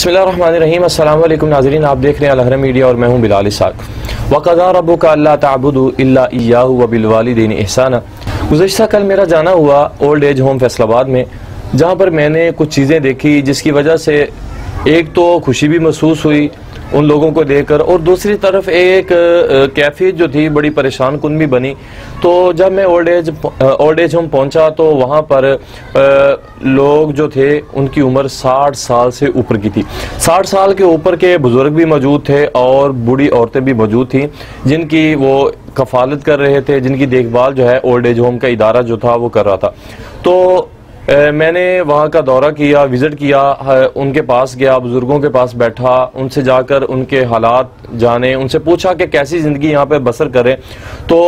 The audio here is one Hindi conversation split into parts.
बिस्मिल्लाहिर्रहमानिर्रहीम। अस्सलाम वालेकुम नाज़रीन, आप देख रहे हैं अल-हरम मीडिया और मैं हूं बिलाल इसाक। वक़ज़ा रब्बुका अल्ला ताबुदू इल्ला इय्याहु व बिल वालिदैनि इहसाना। गुज़िश्ता कल मेरा जाना हुआ ओल्ड एज होम फैसलाबाद में, जहां पर मैंने कुछ चीज़ें देखी जिसकी वजह से एक तो खुशी भी महसूस हुई उन लोगों को देखकर, और दूसरी तरफ एक कैफियत जो थी बड़ी परेशान कुन भी बनी। तो जब मैं ओल्ड एज होम पहुंचा तो वहाँ पर लोग जो थे उनकी उम्र 60 साल से ऊपर की थी। 60 साल के ऊपर के बुजुर्ग भी मौजूद थे और बूढ़ी औरतें भी मौजूद थी जिनकी वो कफालत कर रहे थे, जिनकी देखभाल जो है ओल्ड एज होम का इदारा जो था वो कर रहा था। तो मैंने वहाँ का दौरा किया, विज़िट किया, उनके पास गया, बुज़ुर्गों के पास बैठा, उनसे जाकर उनके हालात जाने, उनसे पूछा कि कैसी ज़िंदगी यहाँ पे बसर करें। तो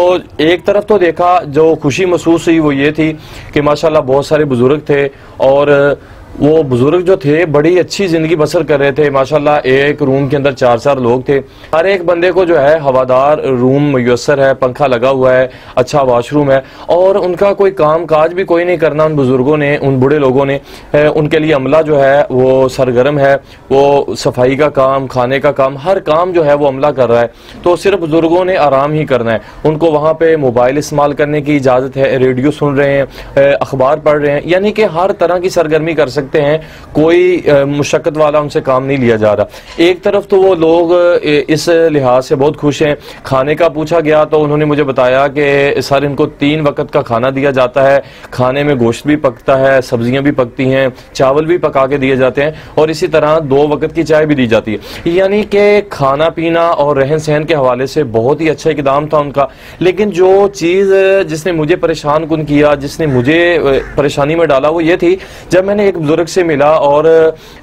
एक तरफ तो देखा जो खुशी महसूस हुई वो ये थी कि माशाल्लाह बहुत सारे बुज़ुर्ग थे और वो बुजुर्ग जो थे बड़ी अच्छी ज़िंदगी बसर कर रहे थे। माशाल्लाह एक रूम के अंदर 4 लोग थे। हर एक बंदे को जो है हवादार रूम मुयस्सर है, पंखा लगा हुआ है, अच्छा वॉशरूम है, और उनका कोई काम काज भी कोई नहीं करना। उन बुजुर्गों ने, उन बूढ़े लोगों ने, उनके लिए अमला जो है वो सरगर्म है, वो सफाई का काम, खाने का काम, हर काम जो है वो अमला कर रहा है। तो सिर्फ बुजुर्गों ने आराम ही करना है। उनको वहाँ पे मोबाइल इस्तेमाल करने की इजाज़त है, रेडियो सुन रहे हैं, अखबार पढ़ रहे हैं, यानी कि हर तरह की सरगर्मी कर सकते हैं। कोई मुशक्कत वाला उनसे काम नहीं लिया जा रहा। एक तरफ तो वो लोग इस लिहाज से बहुत खुश हैं। खाने का पूछा गया तो उन्होंने मुझे बताया कि सर इनको 3 वक्त का खाना दिया जाता है, खाने में गोश्त भी पकता है, सब्जियां भी पकती हैं, चावल भी पका के दिए जाते हैं और इसी तरह 2 वक्त की चाय भी दी जाती है। यानी कि खाना पीना और रहन सहन के हवाले से बहुत ही अच्छा इकदाम था उनका। लेकिन जो चीज़ जिसने मुझे परेशान कुन किया, जिसने मुझे परेशानी में डाला, वो ये थी जब मैंने एक बुजुर्ग से मिला और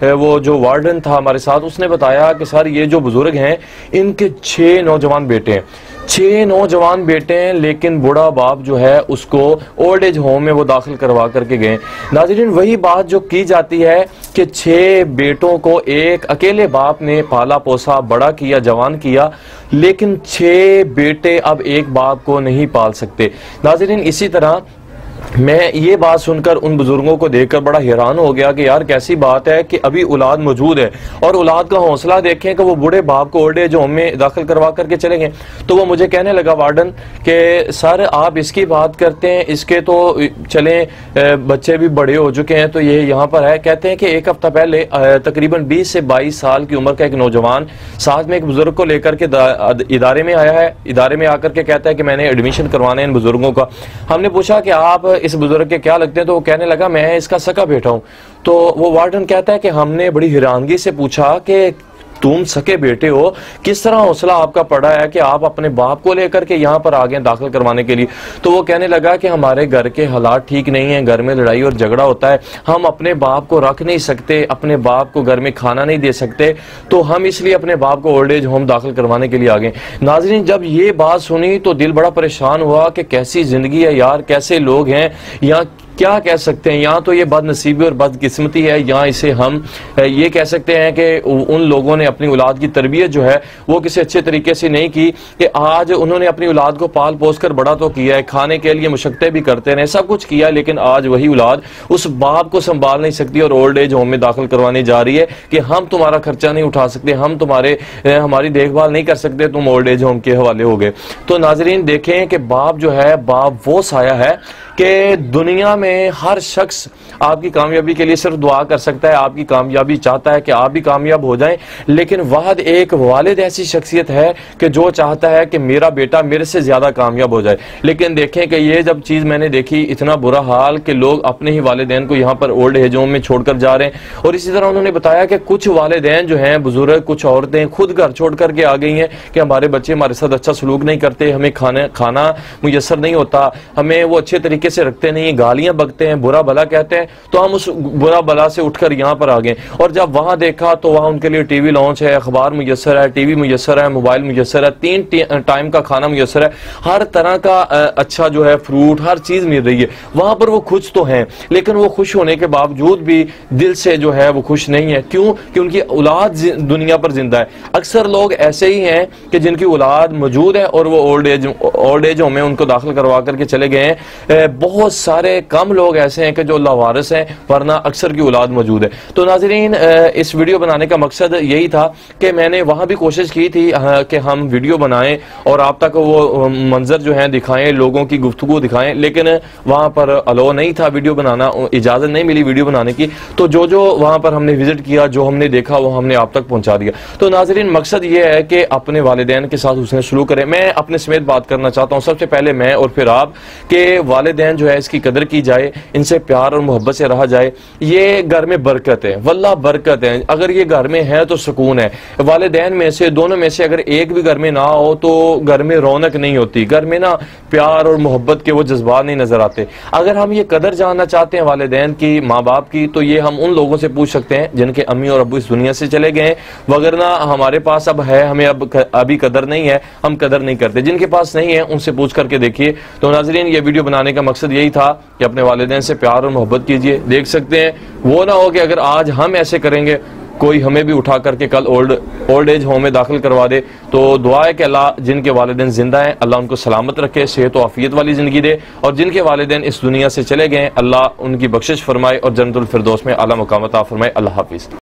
वो जो वार्डन था हमारे साथ, उसने बताया कि सर ये जो बुजुर्ग हैं इनके 6 नौजवान बेटे हैं, 6 नौजवान बेटे हैं, लेकिन बूढ़ा बाप जो है उसको ओल्ड एज होम में वो दाखिल करवा करके गए। नाज़रीन, वही बात जो की जाती है कि 6 बेटों को एक अकेले बाप ने पाला पोसा, बड़ा किया, जवान किया, लेकिन 6 बेटे अब एक बाप को नहीं पाल सकते। नाज़रीन, इसी तरह मैं ये बात सुनकर उन बुजुर्गों को देखकर बड़ा हैरान हो गया कि यार कैसी बात है कि अभी औलाद मौजूद है और औलाद का हौसला देखें कि वो बूढ़े बाप को ओल्ड एज होम में दाखिल करवा करके चले गए। तो वो मुझे कहने लगा वार्डन कि सर आप इसकी बात करते हैं, इसके तो चलें बच्चे भी बड़े हो चुके हैं तो ये यहाँ पर है। कहते हैं कि एक हफ्ता पहले तकरीबन 20 से 22 साल की उम्र का एक नौजवान साथ में एक बुजुर्ग को लेकर के इदारे में आया है। इदारे में आकर के कहता है कि मैंने एडमिशन करवाना है इन बुजुर्गों का। हमने पूछा कि आप इस बुजुर्ग के क्या लगते हैं, तो वो कहने लगा मैं इसका सका बेटा हूं। तो वो वार्डन कहता है कि हमने बड़ी हैरानगी से पूछा कि तुम सके बेटे हो, किस तरह हौसला आपका पड़ा है कि आप अपने बाप को लेकर के यहाँ पर आ गए दाखिल करवाने के लिए। तो वो कहने लगा कि हमारे घर के हालात ठीक नहीं है, घर में लड़ाई और झगड़ा होता है, हम अपने बाप को रख नहीं सकते, अपने बाप को घर में खाना नहीं दे सकते, तो हम इसलिए अपने बाप को ओल्ड एज होम दाखिल करवाने के लिए आ गए। नाज़रीन, जब ये बात सुनी तो दिल बड़ा परेशान हुआ कि कैसी जिंदगी है यार, कैसे लोग हैं यहाँ, क्या कह सकते हैं। यहाँ तो ये बदनसीबी और बदकिस्मती है, यहाँ इसे हम ये कह सकते हैं कि उन लोगों ने अपनी औलाद की तरबियत जो है वो किसी अच्छे तरीके से नहीं की कि आज उन्होंने अपनी औलाद को पाल पोस कर बड़ा तो किया है, खाने के लिए मुशक्क़तें भी करते रहे, सब कुछ किया, लेकिन आज वही औलाद उस बाप को संभाल नहीं सकती और ओल्ड एज होम में दाखिल करवाने जा रही है कि हम तुम्हारा खर्चा नहीं उठा सकते, हम हमारी देखभाल नहीं कर सकते, तुम ओल्ड एज होम के हवाले हो गए। तो नाजरीन देखें कि बाप जो है, बाप वो साया है कि दुनिया में हर शख्स आपकी कामयाबी के लिए सिर्फ दुआ कर सकता है, आपकी कामयाबी चाहता है कि आप भी कामयाब हो जाएं, लेकिन वाहिद एक वालिद ऐसी शख्सियत है कि जो चाहता है कि मेरा बेटा मेरे से ज्यादा कामयाब हो जाए। लेकिन देखें कि ये जब चीज मैंने देखी, इतना बुरा हाल कि लोग अपने ही वालिदैन को यहाँ पर ओल्ड एज होम में छोड़कर जा रहे हैं। और इसी तरह उन्होंने बताया कि कुछ वालिदैन जो हैं बुजुर्ग, कुछ औरतें खुद घर छोड़ करके आ गई हैं कि हमारे बच्चे हमारे साथ अच्छा सलूक नहीं करते, हमें खाना मुयस्सर नहीं होता, हमें वो अच्छे तरीके से रखते नहीं, गालियां बकते हैं, बुरा भला कहते हैं, तो हम उस बुरा भला से उठकर यहाँ पर आ गए। और जब वहां देखा तो वहां उनके लिए टीवी लॉन्च है, अखबार मुयस्सर है, टीवी मुयस्सर है, मोबाइल मुयस्सर है, 3 टाइम का खाना मुयस्सर है, हर तरह का अच्छा जो है फ्रूट, हर चीज मिल रही है। वहां पर वो खुश तो हैं, लेकिन वो खुश होने के बावजूद भी दिल से जो है वो खुश नहीं है। क्यों? कि उनकी औलाद दुनिया पर जिंदा है। अक्सर लोग ऐसे ही हैं कि जिनकी औलाद मौजूद है और वो ओल्ड एज होम में उनको दाखिल करवा करके चले गए हैं। बहुत सारे कम लोग ऐसे हैं कि जो लावारिस हैं, वरना अक्सर की औलाद मौजूद है। तो नाज़रीन, इस वीडियो बनाने का मकसद यही था कि मैंने वहाँ भी कोशिश की थी कि हम वीडियो बनाएं और आप तक वो मंजर जो है दिखाएं, लोगों की गुफ्तगू दिखाएं, लेकिन वहाँ पर अलो नहीं था वीडियो बनाना, इजाज़त नहीं मिली वीडियो बनाने की। तो जो जो वहाँ पर हमने विजिट किया, जो हमने देखा, वो हमने आप तक पहुँचा दिया। तो नाज़रीन, मकसद ये है कि अपने वालिदैन के साथ हुस्न सलूक करें। मैं अपने समेत बात करना चाहता हूँ, सबसे पहले मैं और फिर आप, कि वालिदैन जो है इसकी कदर की जाए, इनसे प्यार और मोहब्बत से रहा जाए। ये घर में बरकत है, वल्लाह बरकत है। अगर ये घर में है तो सुकून है। वालिदैन में से, दोनों में से अगर एक भी घर में ना हो तो घर में रौनक नहीं होती, घर में ना प्यार और मोहब्बत के वो जज्बात नहीं नजर आते। अगर हम ये कदर जानना चाहते हैं वालिदैन की, माँ बाप की, तो ये हम उन लोगों से पूछ सकते हैं जिनके अम्मी और अब्बू इस दुनिया से चले गए हैं, वगरना हमारे पास अब है, हमें अब अभी कदर नहीं है, हम कदर नहीं करते। जिनके पास नहीं है उनसे पूछ करके देखिए। तो नाज़रीन, ये वीडियो बनाने का मकसद यही था कि अपने वालिदैन से प्यार और मोहब्बत कीजिए। देख सकते हैं, वो ना हो कि अगर आज हम ऐसे करेंगे, कोई हमें भी उठा करके कल ओल्ड एज होम में दाखिल करवा दे। तो दुआ है कि अल्लाह जिनके वालिदैन जिंदा हैं, अल्लाह उनको सलामत रखे, सेहत और आफियत वाली ज़िंदगी दे, और जिनके वालिदैन इस दुनिया से चले गए, अल्लाह उनकी बख्शिश फरमाए और जन्नतुल फिरदौस में आला मुकाम अता फरमाए। अल्लाह हाफिज़।